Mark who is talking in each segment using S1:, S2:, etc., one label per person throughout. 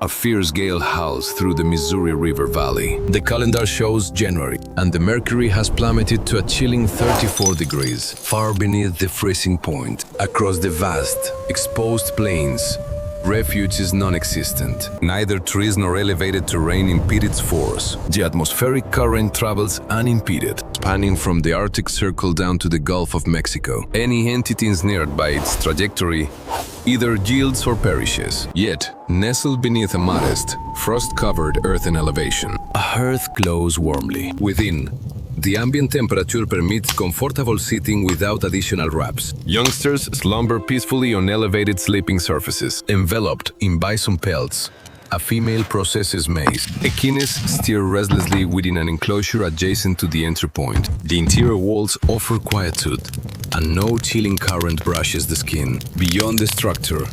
S1: A fierce gale howls through the Missouri River Valley. The calendar shows January, and the mercury has plummeted to a chilling 34 degrees, far beneath the freezing point. Across the vast, exposed plains, refuge is non-existent. Neither trees nor elevated terrain impede its force. The atmospheric current travels unimpeded, spanning from the Arctic Circle down to the Gulf of Mexico. Any entity ensnared by its trajectory either yields or perishes. Yet, nestled beneath a modest, frost-covered earthen elevation, a hearth glows warmly. Within, the ambient temperature permits comfortable sitting without additional wraps. Youngsters slumber peacefully on elevated sleeping surfaces. Enveloped in bison pelts, a female processes maize. Echines steer restlessly within an enclosure adjacent to the entry point. The interior walls offer quietude, and no chilling current brushes the skin. Beyond the structure,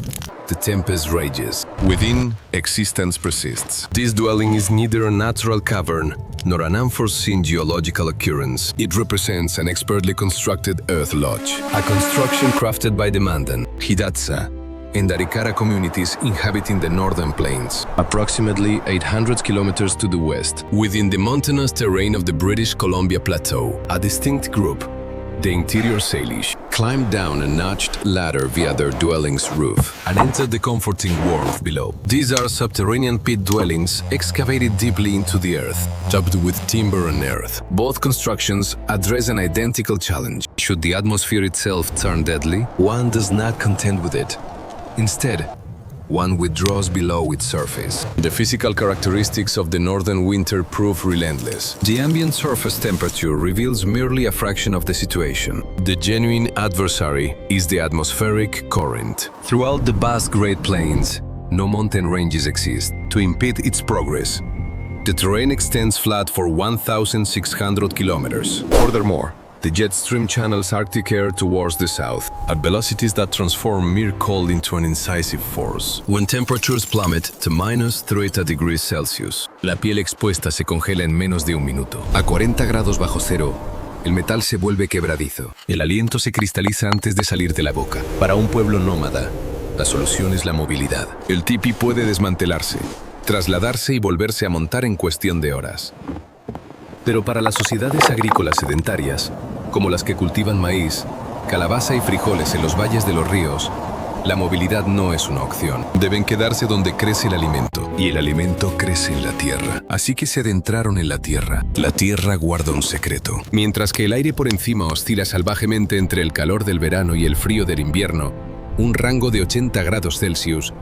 S1: the tempest rages. Within, existence persists. This dwelling is neither a natural cavern nor an unforeseen geological occurrence. It represents an expertly constructed earth lodge, a construction crafted by the Mandan, Hidatsa, and Arikara communities inhabiting the northern plains, approximately 800 kilometers to the west. Within the mountainous terrain of the British Columbia Plateau, a distinct group, the interior Salish, climbed down a notched ladder via their dwelling's roof and entered the comforting warmth below. These are subterranean pit dwellings excavated deeply into the earth, topped with timber and earth. Both constructions address an identical challenge. Should the atmosphere itself turn deadly, one does not contend with it. Instead, one withdraws below its surface. The physical characteristics of the northern winter prove relentless. The ambient surface temperature reveals merely a fraction of the situation. The genuine adversary is the atmospheric current. Throughout the vast Great Plains, no mountain ranges exist to impede its progress. The terrain extends flat for 1,600 kilometers. Furthermore, the jet stream channels Arctic air towards the south at velocities that transform mere cold into an incisive force. When temperatures plummet to minus 30 degrees Celsius, la piel expuesta se congela en menos de un minuto. A 40 grados bajo cero, el metal se vuelve quebradizo. El aliento se cristaliza antes de salir de la boca. Para un pueblo nómada, la solución es la movilidad. El tipi puede desmantelarse, trasladarse y volverse a montar en cuestión de horas. Pero para las sociedades agrícolas sedentarias, como las que cultivan maíz, calabaza y frijoles en los valles de los ríos, la movilidad no es una opción. Deben quedarse donde crece el alimento, y el alimento crece en la tierra. Así que se adentraron en la tierra. La tierra guarda un secreto. Mientras que el aire por encima oscila salvajemente entre el calor del verano y el frío del invierno, un rango de 80 grados Celsius,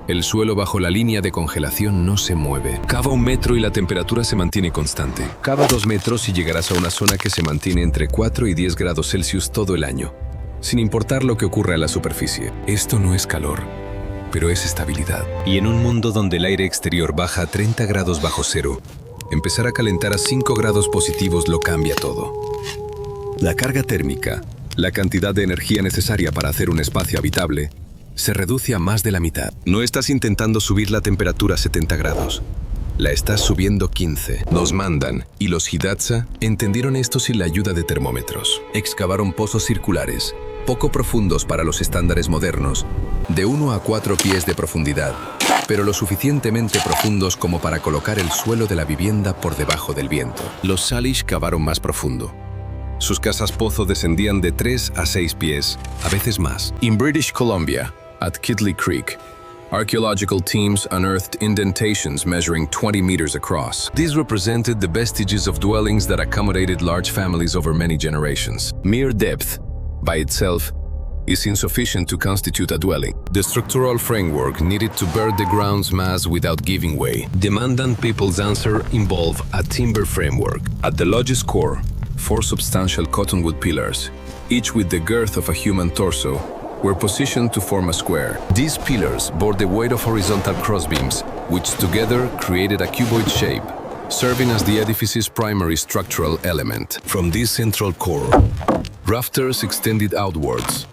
S1: el suelo bajo la línea de congelación no se mueve. Cava 1 metro y la temperatura se mantiene constante. Cava 2 metros y llegarás a una zona que se mantiene entre 4 y 10 grados Celsius todo el año, sin importar lo que ocurra en la superficie. Esto no es calor, pero es estabilidad. Y en un mundo donde el aire exterior baja a 30 grados bajo cero, empezar a calentar a 5 grados positivos lo cambia todo. La carga térmica, la cantidad de energía necesaria para hacer un espacio habitable, se reduce a más de la mitad. No estás intentando subir la temperatura a 70 grados. La estás subiendo 15. Los Mandan y los Hidatsa entendieron esto sin la ayuda de termómetros. Excavaron pozos circulares, poco profundos para los estándares modernos, de 1 a 4 pies de profundidad, pero lo suficientemente profundos como para colocar el suelo de la vivienda por debajo del viento. Los Salish cavaron más profundo. Sus casas pozo descendían de 3 a 6 pies, a veces más. In British Columbia, at Kitley Creek, archaeological teams unearthed indentations measuring 20 meters across. These represented the vestiges of dwellings that accommodated large families over many generations. Mere depth, by itself, is insufficient to constitute a dwelling. The structural framework needed to bear the ground's mass without giving way. The Mandan people's answer involved a timber framework. At the lodge's core, 4 substantial cottonwood pillars, each with the girth of a human torso, were positioned to form a square. These pillars bore the weight of horizontal crossbeams, which together created a cuboid shape, serving as the edifice's primary structural element. From this central core, rafters extended outwards,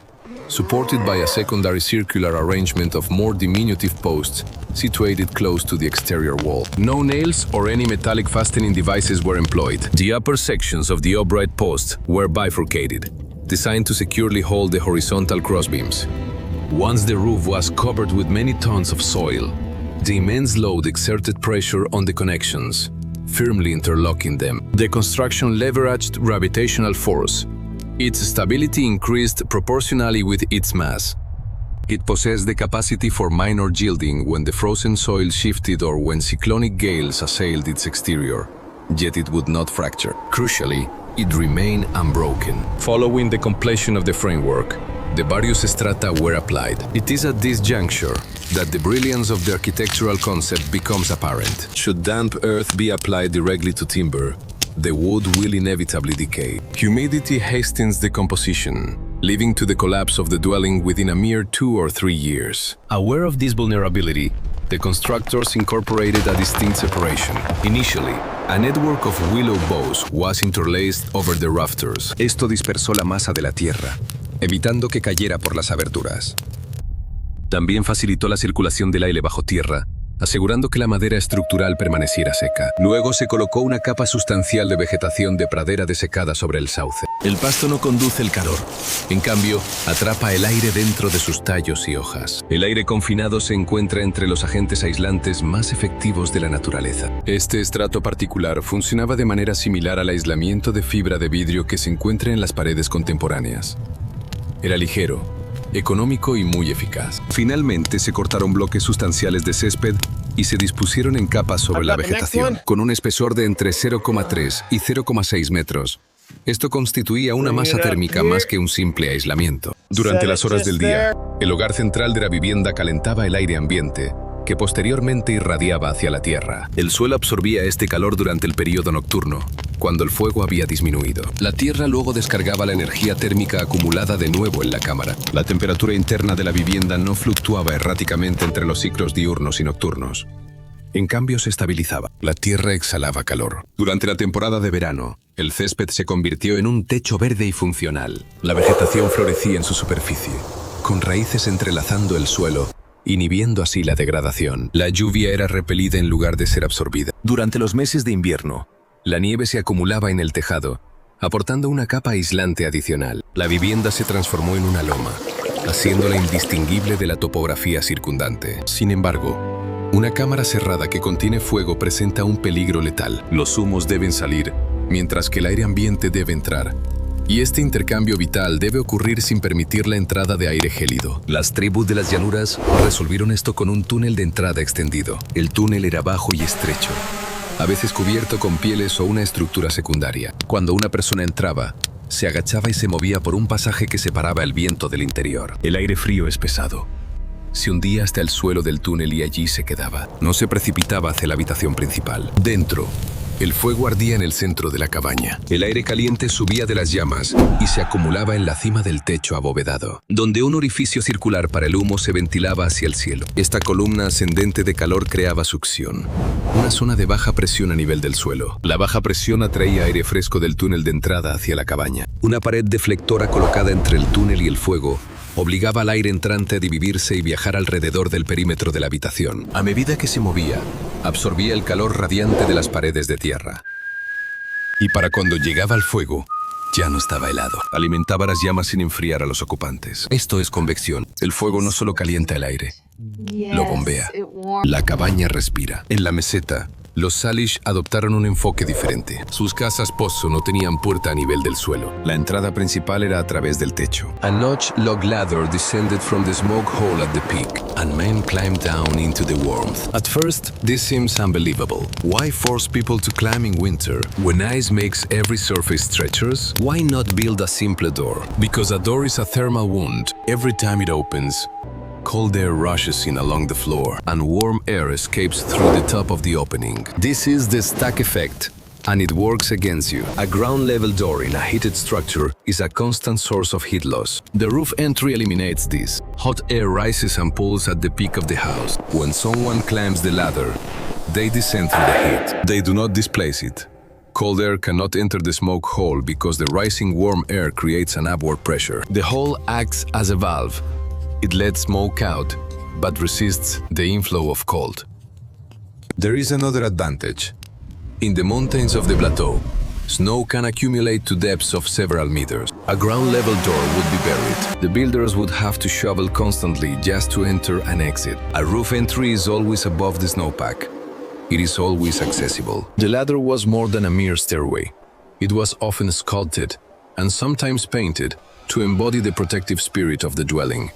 S1: supported by a secondary circular arrangement of more diminutive posts situated close to the exterior wall. No nails or any metallic fastening devices were employed. The upper sections of the upright posts were bifurcated, designed to securely hold the horizontal crossbeams. Once the roof was covered with many tons of soil, The immense load exerted pressure on the connections, firmly interlocking them. The construction leveraged gravitational force. Its stability increased proportionally with its mass. It possessed the capacity for minor yielding when the frozen soil shifted or when cyclonic gales assailed its exterior, yet it would not fracture. Crucially, it remained unbroken. Following the completion of the framework, the various strata were applied. It is at this juncture that the brilliance of the architectural concept becomes apparent. Should damp earth be applied directly to timber, the wood will inevitably decay. Humidity hastens decomposition, leading to the collapse of the dwelling within a mere 2 or 3 years. Aware of this vulnerability, the constructors incorporated a distinct separation. Initially, a network of willow boughs was interlaced over the rafters.
S2: Esto dispersó la masa de la tierra, evitando que cayera por las aberturas. También facilitó la circulación del aire bajo tierra, asegurando que la madera estructural permaneciera seca. Luego se colocó una capa sustancial de vegetación de pradera desecada sobre el sauce.
S1: El pasto no conduce el calor, en cambio, atrapa el aire dentro de sus tallos y hojas.
S2: El aire confinado se encuentra entre los agentes aislantes más efectivos de la naturaleza.
S1: Este estrato particular funcionaba de manera similar al aislamiento de fibra de vidrio que se encuentra en las paredes contemporáneas. Era ligero, económico y muy eficaz.
S2: Finalmente se cortaron bloques sustanciales de césped y se dispusieron en capas sobre la vegetación, con un espesor de entre 0,3 y 0,6 metros. Esto constituía una masa térmica más que un simple aislamiento. Durante las horas del día, el hogar central de la vivienda calentaba el aire ambiente, que posteriormente irradiaba hacia la tierra. El suelo absorbía este calor durante el período nocturno, cuando el fuego había disminuido. La tierra luego descargaba la energía térmica acumulada de nuevo en la cámara. La temperatura interna de la vivienda no fluctuaba erráticamente entre los ciclos diurnos y nocturnos. En cambio, se estabilizaba. La tierra exhalaba calor. Durante la temporada de verano, el césped se convirtió en un techo verde y funcional. La vegetación florecía en su superficie, con raíces entrelazando el suelo, inhibiendo así la degradación. La lluvia era repelida en lugar de ser absorbida. Durante los meses de invierno, la nieve se acumulaba en el tejado, aportando una capa aislante adicional. La vivienda se transformó en una loma, haciéndola indistinguible de la topografía circundante. Sin embargo, una cámara cerrada que contiene fuego presenta un peligro letal. Los humos deben salir, mientras que el aire ambiente debe entrar. Y este intercambio vital debe ocurrir sin permitir la entrada de aire gélido. Las tribus de las llanuras resolvieron esto con un túnel de entrada extendido. El túnel era bajo y estrecho, a veces cubierto con pieles o una estructura secundaria. Cuando una persona entraba, se agachaba y se movía por un pasaje que separaba el viento del interior. El aire frío es pesado. Se hundía hasta el suelo del túnel y allí se quedaba. No se precipitaba hacia la habitación principal. Dentro, el fuego ardía en el centro de la cabaña. El aire caliente subía de las llamas y se acumulaba en la cima del techo abovedado, donde un orificio circular para el humo se ventilaba hacia el cielo. Esta columna ascendente de calor creaba succión, una zona de baja presión a nivel del suelo. La baja presión atraía aire fresco del túnel de entrada hacia la cabaña. Una pared deflectora colocada entre el túnel y el fuego obligaba al aire entrante a dividirse y viajar alrededor del perímetro de la habitación. A medida que se movía, absorbía el calor radiante de las paredes de tierra. Y para cuando llegaba al fuego, ya no estaba helado. Alimentaba las llamas sin enfriar a los ocupantes. Esto es convección. El fuego no solo calienta el aire, lo bombea. La cabaña respira. En la meseta, los Salish adoptaron un enfoque diferente. Sus casas pozo no tenían puerta a nivel del suelo. La entrada principal era a través del techo. A notched log ladder descended from the smoke hole at the peak, and men climbed down into the warmth. At first, this seems unbelievable. Why force people to climb in winter when ice makes every surface treacherous? Why not build a simpler door? Because a door is a thermal wound. Every time it opens, cold air rushes in along the floor, and warm air escapes through the top of the opening. This is the stack effect, and it works against you. A ground-level door in a heated structure is a constant source of heat loss. The roof entry eliminates this. Hot air rises and pulls at the peak of the house. When someone climbs the ladder, they descend through the heat. They do not displace it. Cold air cannot enter the smoke hole because the rising warm air creates an upward pressure. The hole acts as a valve. It lets smoke out, but resists the inflow of cold. There is another advantage. In the mountains of the plateau,
S1: Snow can accumulate to depths of several meters. A ground-level door would be buried. The builders would have to shovel constantly just to enter and exit. A roof entry is always above the snowpack. It is always accessible. The ladder was more than a mere stairway. It was often sculpted and sometimes painted to embody the protective spirit of the dwelling.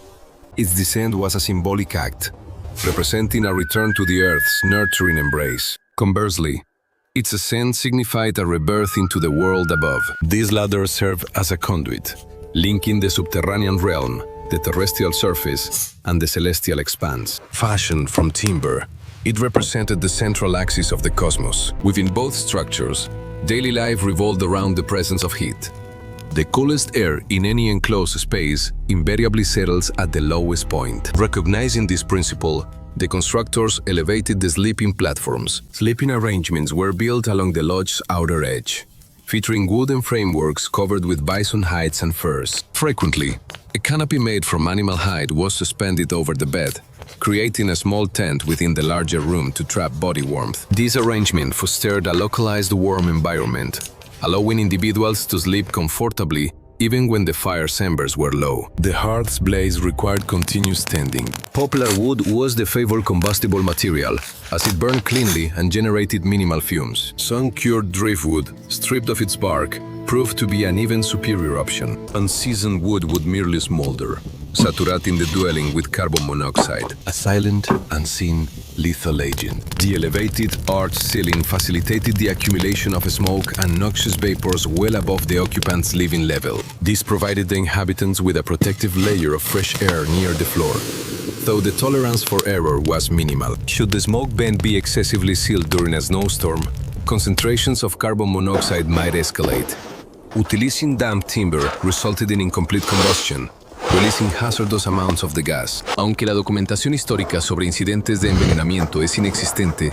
S1: Its descent was a symbolic act, representing a return to the earth's nurturing embrace. Conversely, its ascent signified a rebirth into the world above. This ladder served as a conduit, linking the subterranean realm, the terrestrial surface, and the celestial expanse. Fashioned from timber, it represented the central axis of the cosmos. Within both structures, daily life revolved around the presence of heat. The coolest air in any enclosed space invariably settles at the lowest point. Recognizing this principle, the constructors elevated the sleeping platforms. Sleeping arrangements were built along the lodge's outer edge, featuring wooden frameworks covered with bison hides and furs. Frequently, a canopy made from animal hide was suspended over the bed, creating a small tent within the larger room to trap body warmth. This arrangement fostered a localized warm environment, allowing individuals to sleep comfortably even when the fire's embers were low. The hearth's blaze required continuous tending. Poplar wood was the favored combustible material, as it burned cleanly and generated minimal fumes. Sun-cured driftwood, stripped of its bark, proved to be an even superior option. Unseasoned wood would merely smolder, saturating the dwelling with carbon monoxide, a silent, unseen, lethal agent. The elevated, arched ceiling facilitated the accumulation of smoke and noxious vapors well above the occupant's living level. This provided the inhabitants with a protective layer of fresh air near the floor, though the tolerance for error was minimal. Should the smoke vent be excessively sealed during a snowstorm, concentrations of carbon monoxide might escalate. Utilizing damp timber resulted in incomplete combustion, releasing hazardous amounts of the gas. Aunque la documentación histórica sobre incidentes de envenenamiento es inexistente,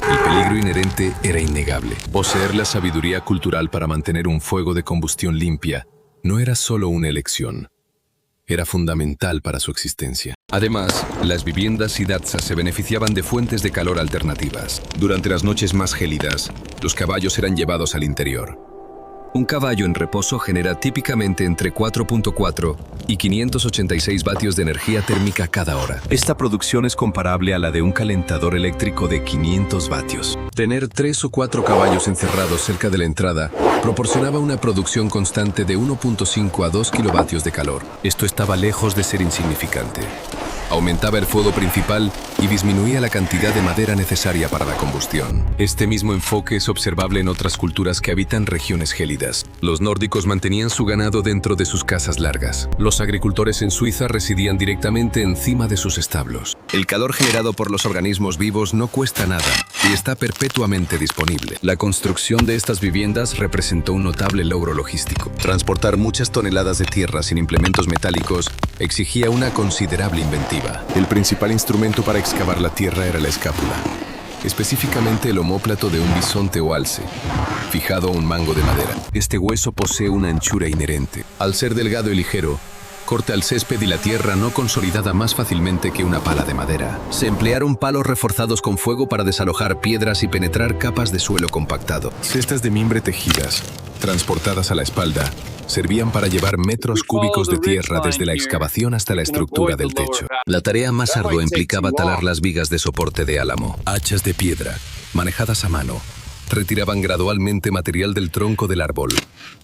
S1: el peligro inherente era innegable. Poseer la sabiduría cultural para mantener un fuego de combustión limpia no era solo una elección, era fundamental para su existencia. Además, las viviendas y dazas se beneficiaban de fuentes de calor alternativas. Durante las noches más gélidas, los caballos eran llevados al interior. Un caballo en reposo genera típicamente entre 4.4 y 586 vatios de energía térmica cada hora. Esta producción es comparable a la de un calentador eléctrico de 500 vatios. Tener 3 o 4 caballos encerrados cerca de la entrada proporcionaba una producción constante de 1.5 a 2 kilovatios de calor. Esto estaba lejos de ser insignificante. Aumentaba el fuego principal y disminuía la cantidad de madera necesaria para la combustión. Este mismo enfoque es observable en otras culturas que habitan regiones gélidas. Los nórdicos mantenían su ganado dentro de sus casas largas. Los agricultores en Suiza residían directamente encima de sus establos. El calor generado por los organismos vivos no cuesta nada y está perpetuamente disponible. La construcción de estas viviendas representó un notable logro logístico. Transportar muchas toneladas de tierra sin implementos metálicos exigía una considerable inventiva. El principal instrumento para excavar la tierra era la escápula, específicamente el omóplato de un bisonte o alce, fijado a un mango de madera. Este hueso posee una anchura inherente. Al ser delgado y ligero, corta el césped y la tierra no consolidada más fácilmente que una pala de madera. Se emplearon palos reforzados con fuego para desalojar piedras y penetrar capas de suelo compactado. Cestas de mimbre tejidas, transportadas a la espalda, servían para llevar metros cúbicos de tierra desde la excavación hasta la estructura del techo. La tarea más ardua implicaba talar las vigas de soporte de álamo. Hachas de piedra, manejadas a mano, retiraban gradualmente material del tronco del árbol,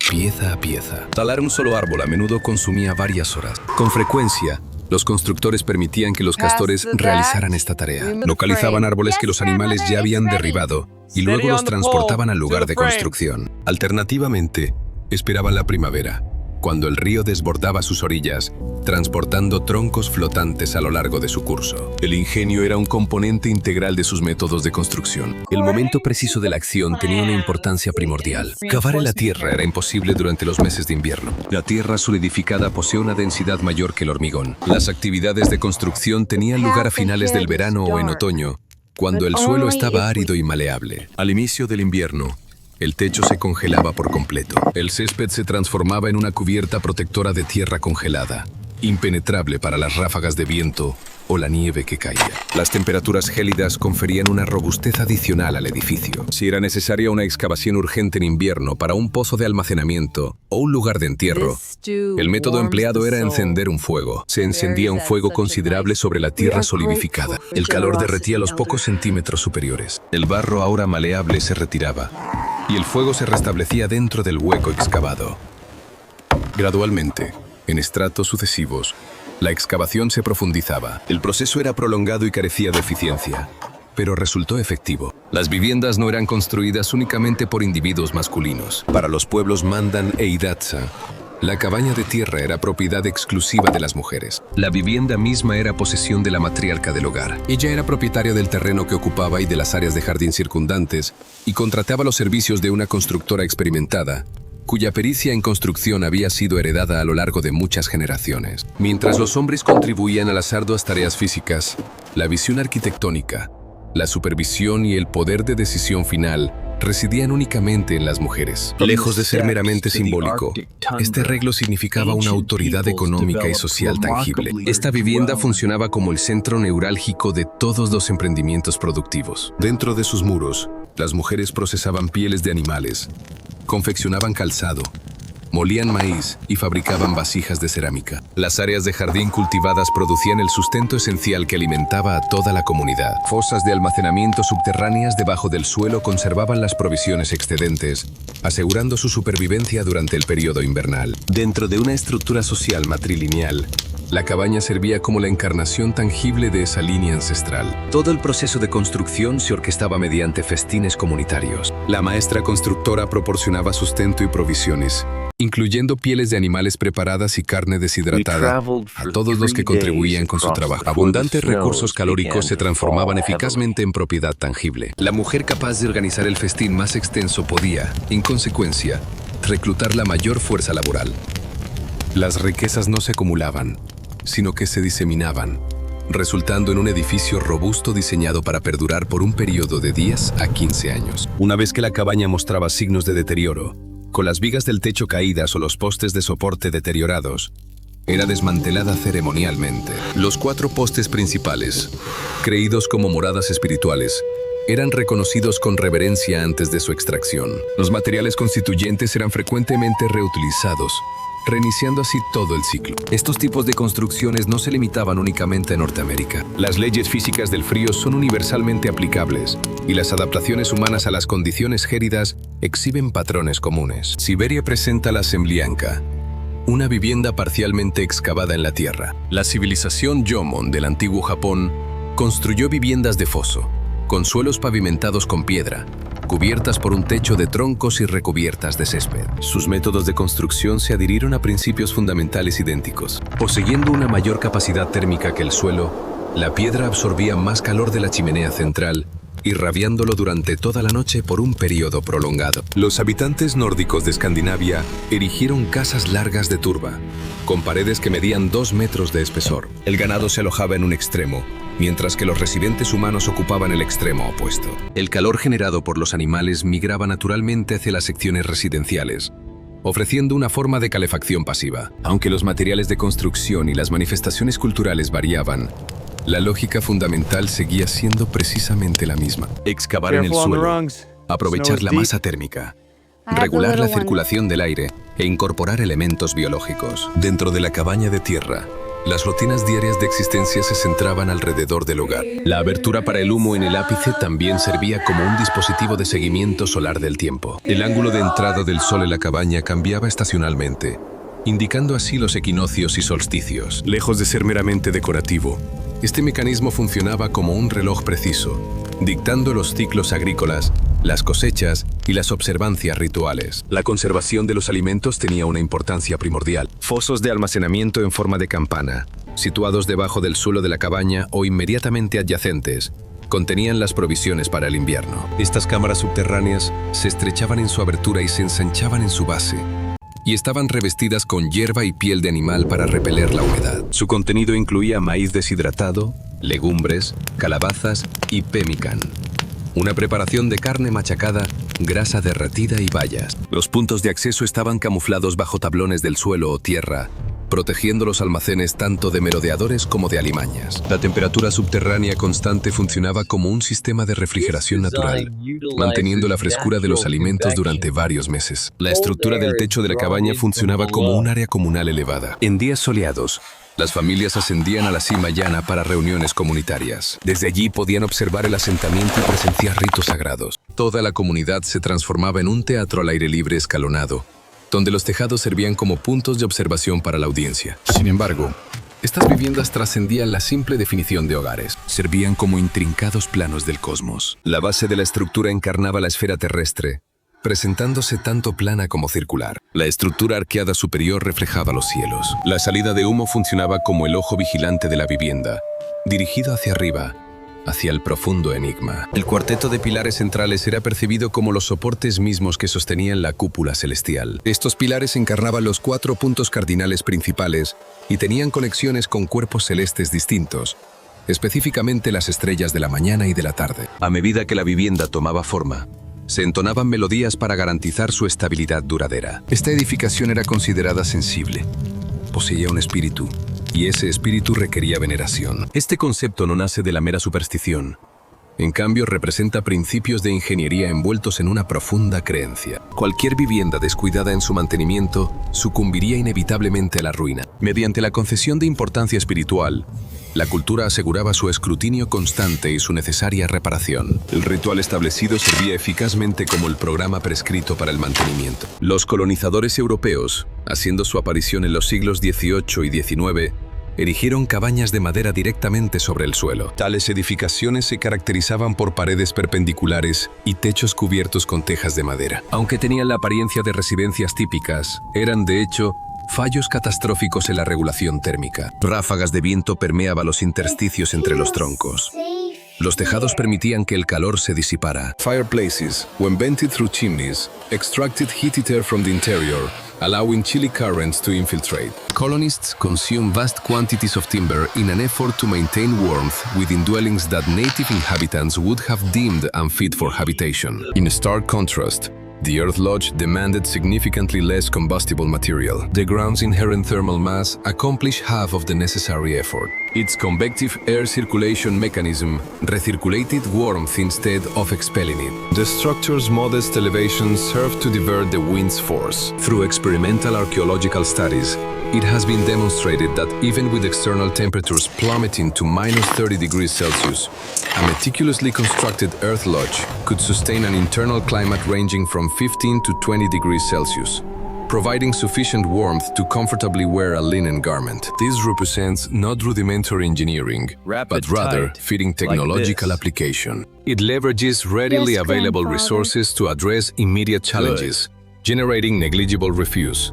S1: pieza a pieza. Talar un solo árbol a menudo consumía varias horas. Con frecuencia, los constructores permitían que los castores realizaran esta tarea. Localizaban árboles que los animales ya habían derribado y luego los transportaban al lugar de construcción. Alternativamente, esperaban la primavera, cuando el río desbordaba sus orillas, transportando troncos flotantes a lo largo de su curso. El ingenio era un componente integral de sus métodos de construcción. El momento preciso de la acción tenía una importancia primordial. Cavar en la tierra era imposible durante los meses de invierno. La tierra solidificada posee una densidad mayor que el hormigón. Las actividades de construcción tenían lugar a finales del verano o en otoño, cuando el suelo estaba árido y maleable. Al inicio del invierno, el techo se congelaba por completo. El césped se transformaba en una cubierta protectora de tierra congelada, impenetrable para las ráfagas de viento
S2: o la nieve que caía. Las temperaturas gélidas conferían una robustez adicional al edificio. Si era necesaria una excavación urgente en invierno para un pozo de almacenamiento o un lugar de entierro, el método empleado era encender un fuego. Se encendía un fuego considerable sobre la tierra solidificada. El calor derretía los pocos centímetros superiores. El barro ahora maleable se retiraba y el fuego se restablecía dentro del hueco excavado. Gradualmente, en estratos sucesivos, la excavación se profundizaba. El proceso era prolongado y carecía de eficiencia, pero resultó efectivo. Las viviendas no eran construidas únicamente por individuos masculinos. Para los pueblos Mandan e Hidatsa, la cabaña de tierra era propiedad exclusiva de las mujeres. La vivienda misma era posesión de la matriarca del hogar. Ella era propietaria del terreno que ocupaba y de las áreas de jardín circundantes, y contrataba los servicios de una constructora experimentada, cuya pericia en construcción había sido heredada a lo largo de muchas generaciones. Mientras los hombres contribuían a las arduas tareas físicas, la visión arquitectónica, la supervisión y el poder de decisión final residían únicamente en las mujeres. Lejos de ser meramente simbólico, este arreglo significaba una autoridad económica y social tangible. Esta vivienda funcionaba como el centro neurálgico de todos los emprendimientos productivos. Dentro de sus muros, las mujeres procesaban pieles de animales, confeccionaban calzado, molían maíz y fabricaban vasijas de cerámica. Las áreas de jardín cultivadas producían el sustento esencial que alimentaba a toda la comunidad. Fosas de almacenamiento subterráneas debajo del suelo conservaban las provisiones excedentes, asegurando su supervivencia durante el periodo invernal. Dentro de una estructura social matrilineal, la cabaña servía como la encarnación tangible de esa línea ancestral. Todo el proceso de construcción se orquestaba mediante festines comunitarios. La maestra constructora proporcionaba sustento y provisiones, incluyendo pieles de animales preparadas y carne deshidratada, a todos los que contribuían con su trabajo. Abundantes recursos calóricos se transformaban eficazmente en propiedad tangible. La mujer capaz de organizar el festín más extenso podía, en consecuencia, reclutar la mayor fuerza laboral. Las riquezas no se acumulaban, sino que se diseminaban, resultando en un edificio robusto diseñado para perdurar por un periodo de 10 a 15 años. Una vez que la cabaña mostraba signos de deterioro, con las vigas del techo caídas o los postes de soporte deteriorados, era desmantelada ceremonialmente. Los 4 postes principales, creídos como moradas espirituales, eran reconocidos con reverencia antes de su extracción. Los materiales constituyentes eran frecuentemente reutilizados, reiniciando así todo el ciclo. Estos tipos de construcciones no se limitaban únicamente a Norteamérica. Las leyes físicas del frío son universalmente aplicables, y las adaptaciones humanas a las condiciones gélidas exhiben patrones comunes. Siberia presenta la Semlianka, una vivienda parcialmente excavada en la tierra. La civilización Jomon del antiguo Japón construyó viviendas de foso, con suelos pavimentados con piedra, cubiertas por un techo de troncos y recubiertas de césped. Sus métodos de construcción se adhirieron a principios fundamentales idénticos. Poseyendo una mayor capacidad térmica que el suelo, la piedra absorbía más calor de la chimenea central, irradiándolo durante toda la noche por un periodo prolongado. Los habitantes nórdicos de Escandinavia erigieron casas largas de turba, con paredes que medían 2 metros de espesor. El ganado se alojaba en un extremo, mientras que los residentes humanos ocupaban el extremo opuesto. El calor generado por los animales migraba naturalmente hacia las secciones residenciales, ofreciendo una forma de calefacción pasiva. Aunque los materiales de construcción y las manifestaciones culturales variaban, la lógica fundamental seguía siendo precisamente la misma. Excavar en el suelo, aprovechar la masa térmica, regular la circulación del aire e incorporar elementos biológicos. Dentro de la cabaña de tierra, las rutinas diarias de existencia se centraban alrededor del hogar. La abertura para el humo en el ápice también servía como un dispositivo de seguimiento solar del tiempo. El ángulo de entrada del sol en la cabaña cambiaba estacionalmente, indicando así los equinoccios y solsticios. Lejos de ser meramente decorativo, este mecanismo funcionaba como un reloj preciso, dictando los ciclos agrícolas, las cosechas y las observancias rituales. La conservación de los alimentos tenía una importancia primordial. Fosos de almacenamiento en forma de campana, situados debajo del suelo de la cabaña o inmediatamente adyacentes, contenían las provisiones para el invierno. Estas cámaras subterráneas se estrechaban en su abertura y se ensanchaban en su base, y estaban revestidas con hierba y piel de animal para repeler la humedad. Su contenido incluía maíz deshidratado, legumbres, calabazas y pemmican, una preparación de carne machacada, grasa derretida y bayas. Los puntos de acceso estaban camuflados bajo tablones del suelo o tierra protegiendo los almacenes tanto de merodeadores como de alimañas. La temperatura subterránea constante funcionaba como un sistema de refrigeración natural, manteniendo la frescura de los alimentos durante varios meses. La estructura del techo de la cabaña funcionaba como un área comunal elevada. En días soleados, las familias ascendían a la cima llana para reuniones comunitarias. Desde allí podían observar el asentamiento y presenciar ritos sagrados. Toda la comunidad se transformaba en un teatro al aire libre escalonado, donde los tejados servían como puntos de observación para la audiencia. Sin embargo, estas viviendas trascendían la simple definición de hogares. Servían como intrincados planos del cosmos. La base de la estructura encarnaba la esfera terrestre, presentándose tanto plana como circular. La estructura arqueada superior reflejaba los cielos. La salida de humo funcionaba como el ojo vigilante de la vivienda, dirigido hacia arriba, hacia el profundo enigma. El cuarteto de pilares centrales era percibido como los soportes mismos que sostenían la cúpula celestial. Estos pilares encarnaban los 4 puntos cardinales principales y tenían conexiones con cuerpos celestes distintos, específicamente las estrellas de la mañana y de la tarde. A medida que la vivienda tomaba forma, se entonaban melodías para garantizar su estabilidad duradera. Esta edificación era considerada sensible. Poseía un espíritu, y ese espíritu requería veneración. Este concepto no nace de la mera superstición. En cambio, representa principios de ingeniería envueltos en una profunda creencia. Cualquier vivienda descuidada en su mantenimiento sucumbiría inevitablemente a la ruina. Mediante la concesión de importancia espiritual, la cultura aseguraba su escrutinio constante y su necesaria reparación. El ritual establecido servía eficazmente como el programa prescrito para el mantenimiento. Los colonizadores europeos, haciendo su aparición en los siglos XVIII y XIX, erigieron cabañas de madera directamente sobre el suelo. Tales edificaciones se caracterizaban por paredes perpendiculares y techos cubiertos con tejas de madera. Aunque tenían la apariencia de residencias típicas, eran de hecho fallos catastróficos en la regulación térmica. Ráfagas de viento permeaban los intersticios entre los troncos. Los tejados permitían que el calor se disipara. Fireplaces, when vented through chimneys, extracted heated air from the interior, allowing chilly currents to infiltrate. Colonists consumed vast quantities of timber in an effort to maintain warmth within dwellings that native inhabitants would have deemed unfit for habitation. In stark contrast, the Earth Lodge demanded significantly less combustible material. The ground's inherent thermal mass accomplished half of the necessary effort. Its convective air circulation mechanism recirculated warmth instead of expelling it. The structure's modest elevation served to divert the wind's force. Through experimental archaeological studies, it has been demonstrated that even with external temperatures plummeting to -30 degrees Celsius, a meticulously constructed Earth Lodge could sustain an internal climate ranging from 15 to 20 degrees Celsius, providing sufficient warmth to comfortably wear a linen garment. This represents not rudimentary engineering, but rather fitting technological application. It leverages readily available resources to address immediate challenges, generating negligible refuse.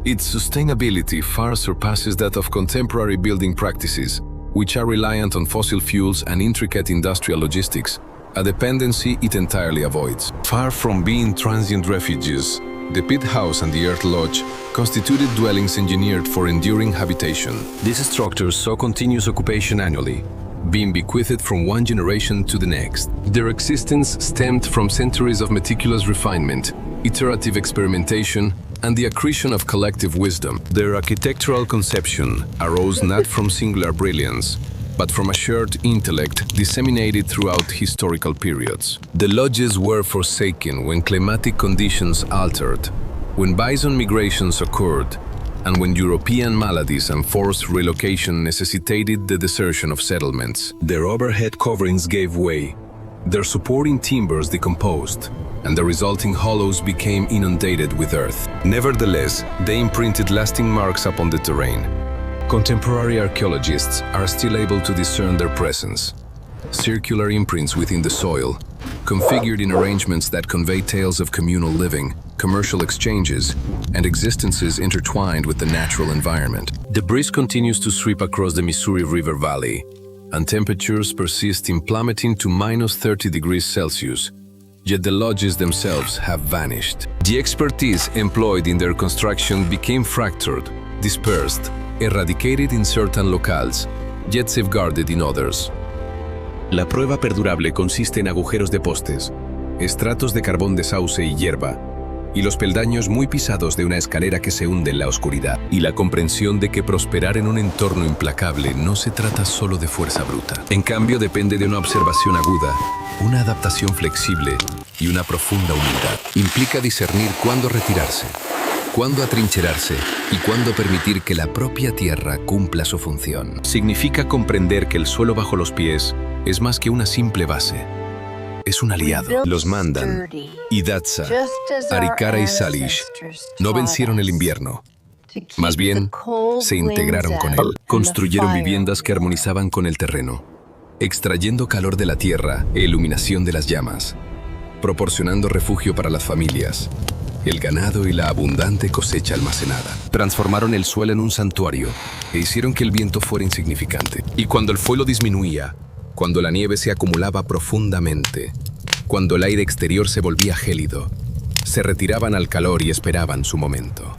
S2: Its sustainability far surpasses that of contemporary building practices, which are reliant on fossil fuels and intricate industrial logistics, a dependency it entirely avoids. Far from being transient refuges, the Pit House and the Earth Lodge constituted dwellings engineered for enduring habitation. These structures saw continuous occupation annually, being bequeathed from one generation to the next. Their existence stemmed from centuries of meticulous refinement, iterative experimentation, and the accretion of collective wisdom. Their architectural conception arose not from singular brilliance, but from a shared intellect disseminated throughout historical periods. The lodges were forsaken when climatic conditions altered, when bison migrations occurred, and when European maladies and forced relocation necessitated the desertion of settlements. Their overhead coverings gave way, their supporting timbers decomposed, and the resulting hollows became inundated with earth. Nevertheless, they imprinted lasting marks upon the terrain. Contemporary archaeologists are still able to discern their presence. Circular imprints within the soil, configured in arrangements that convey tales of communal living, commercial exchanges, and existences intertwined with the natural environment. The breeze continues to sweep across the Missouri River Valley, and temperatures persist in plummeting to -30 degrees Celsius, yet the lodges themselves have vanished. The expertise employed in their construction became fractured, dispersed, eradicated in certain locales, yet safeguarded in others. La prueba perdurable consiste en agujeros de postes, estratos de carbón de sauce y hierba, y los peldaños muy pisados de una escalera que se hunde en la oscuridad, y la comprensión de que prosperar en un entorno implacable no se trata solo de fuerza bruta. En cambio, depende de una observación aguda, una adaptación flexible y una profunda humildad. Implica discernir cuándo retirarse, cuándo atrincherarse y cuándo permitir que la propia tierra cumpla su función. Significa comprender que el suelo bajo los pies es más que una simple base. Es un aliado. Los Mandan, Hidatsa, Arikara y Salish no vencieron el invierno. Más bien, se integraron con él. Construyeron viviendas que armonizaban con el terreno, extrayendo calor de la tierra e iluminación de las llamas, proporcionando refugio para las familias, el ganado y la abundante cosecha almacenada. Transformaron el suelo en un santuario e hicieron que el viento fuera insignificante. Y cuando el fuego disminuía, cuando la nieve se acumulaba profundamente, cuando el aire exterior se volvía gélido, se retiraban al calor y esperaban su momento.